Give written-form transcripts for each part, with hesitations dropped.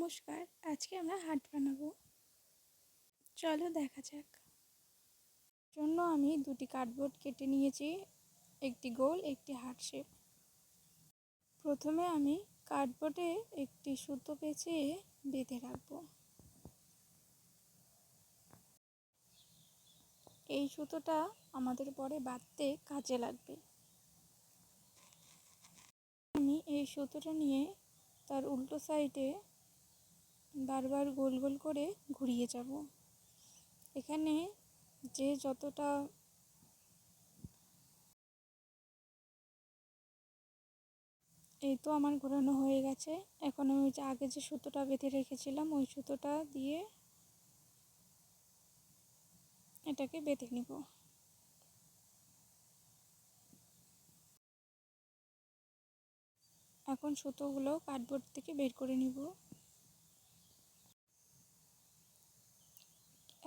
নমস্কার, আজকে আমরা হার্ট বানাবো। চলো দেখা যাক। জন্য আমি দুটি কার্ডবোর্ড কেটে নিয়েছি, একটি গোল একটি হার্ট শেপ। প্রথমে আমি কার্ডবোর্ডে একটি সুতো পেঁচিয়ে বেঁধে রাখবো। এই সুতোটা আমাদের পরে বাঁধতে কাজে লাগবে। আমি এই সুতোটা নিয়ে তার উল্টো সাইডে বারবার গোল গোল করে ঘুরিয়ে যাব। এখানে যে যতটা এই তো আমার ঘোরানো হয়ে গেছে। এখন আমি যে আগে যে সুতোটা বেঁধে রেখেছিলাম ওই সুতোটা দিয়ে এটাকে বেঁধে নিব। এখন সুতোগুলো কার্ডবোর্ড থেকে বের করে নিব।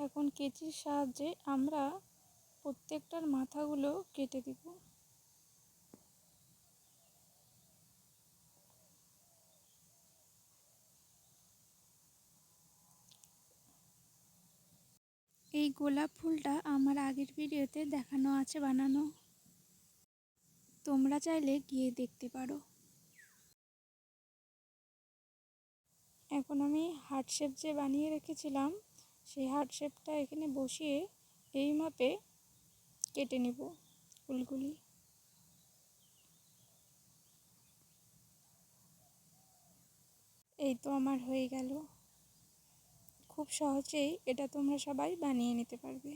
এখন কেচির সাহায্যে আমরা প্রত্যেকটার মাথাগুলো কেটে দিব। এই গোলাপ ফুলটা আমার আগের ভিডিওতে দেখানো আছে বানানো, তোমরা চাইলে গিয়ে দেখতে পারো। এখন আমি হার্ট শেপ যে বানিয়ে রেখেছিলাম সেই হার্ট শেপটা এখানে বসিয়ে এই মাপে কেটে নিব ফুলগুলি। এই তো আমার হয়ে গেল। খুব সহজেই এটা তোমরা সবাই বানিয়ে নিতে পারবে।